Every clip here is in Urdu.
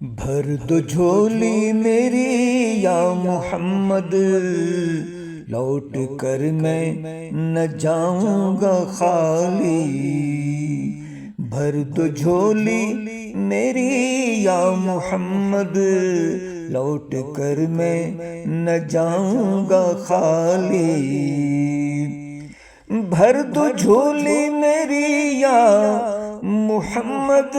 بھر دو جھولی میری یا محمد، لوٹ کر میں نہ جاؤں گا خالی۔ بھر دو جھولی میری یا محمد، لوٹ کر میں نہ جاؤں گا خالی۔ بھر دو جھولی میری یا محمد،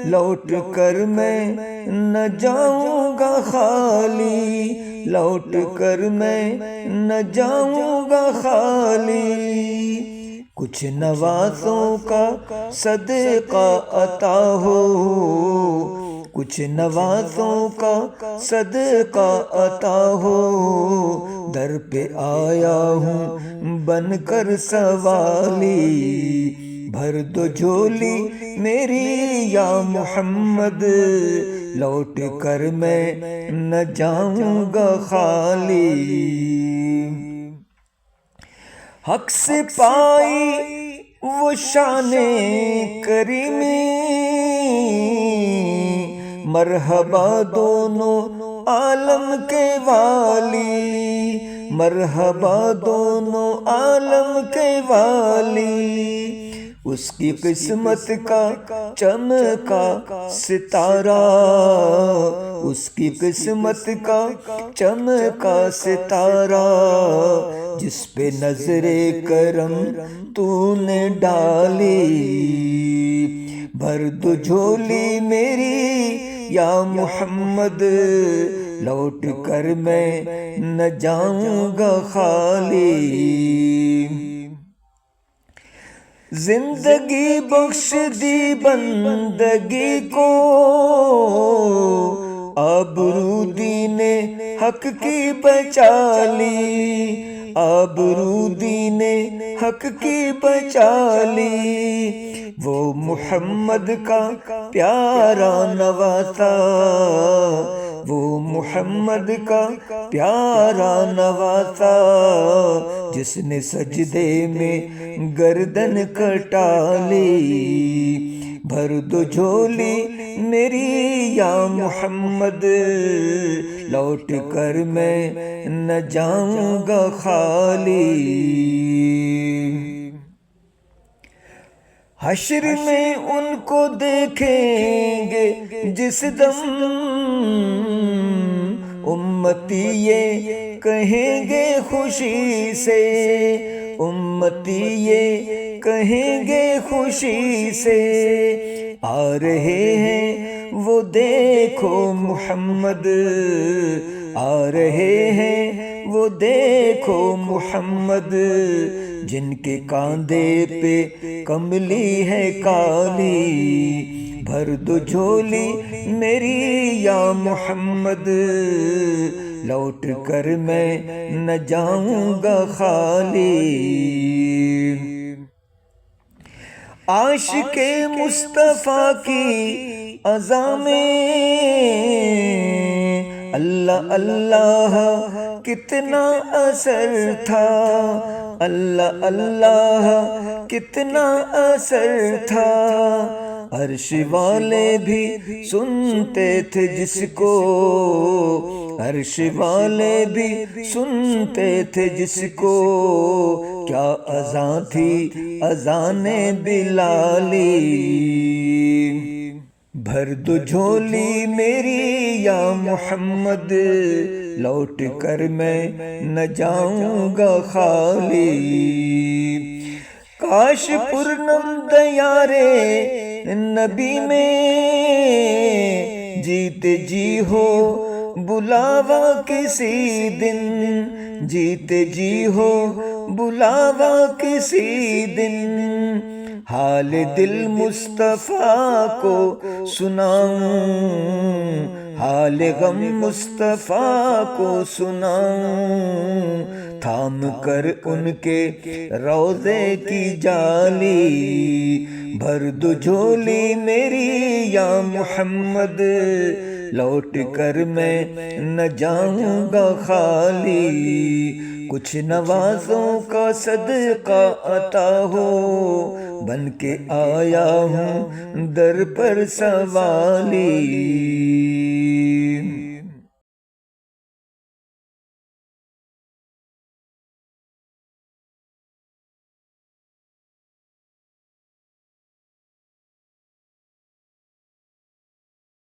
لوٹ کر میں نہ جاؤں گا خالی۔ لوٹ کر میں نہ جاؤں گا خالی۔ کچھ نوازوں کا صدقہ عطا ہو، کچھ نوازوں کا صدقہ عطا ہو۔ در پہ آیا ہوں بن کر سوالی۔ بھر دو جھولی میری یا محمد، لوٹ کر میں نہ جاؤں گا خالی۔ حق سے پائی وہ شان کریمی، مرحبا دونوں عالم کے والی، مرحبا دونوں عالم کے والی۔ اس کی قسمت کا چمکا ستارہ، اس کی قسمت کا چمکا ستارہ، جس پہ نظر کرم تو نے ڈالی۔ بھر دو جھولی میری یا محمد، لوٹ کر میں نہ جاؤں گا خالی۔ زندگی بخش دی بندگی کو، آبرو دین حق کی بچا لی، آبرو دین حق کی بچا لی۔ وہ محمد کا پیارا نواسا، وہ محمد کا پیارا نواسا، جس نے سجدے میں گردن کٹا لی۔ بھر دو جھولی میری یا محمد، لوٹ کر میں نہ جاؤں گا خالی۔ حشر میں ان کو دیکھیں گے جس دم، امتی یہ کہیں گے خوشی سے، امتی یہ کہیں گے خوشی سے۔ آ رہے ہیں وہ دیکھو محمد، آ رہے ہیں وہ دیکھو محمد، جن کے کاندھے پہ کملی ہے کالی۔ بھر دو جھولی میری یا محمد، لوٹ کر میں نہ جاؤں گا خالی۔ عاشق مصطفیٰ کی اذان میں اللہ اللہ کتنا اثر تھا، اللہ اللہ کتنا اثر تھا۔ عرش والے بھی سنتے تھے جس کو، عرش والے بھی سنتے تھے جس کو۔ کیا اذان تھی اذان بلالی۔ بھر دو جھولی میری یا محمد، لوٹ کر میں نہ جاؤں گا خالی۔ کاش پرنم دیارے نبی میں جیتے جی ہو بلاوا کسی دن، جیتے جی ہو بلاوا کسی دن۔ حال دل مصطفیٰ کو سناؤں، حال غم مصطفیٰ کو سناؤں، تھام کر ان کے روضے کی جالی۔ بھر دو جھولی میری یا محمد، لوٹ کر میں نہ جاؤں گا خالی۔ کچھ نوازوں کا صدقہ عطا ہو، بن کے آیا ہوں در پر سوالی۔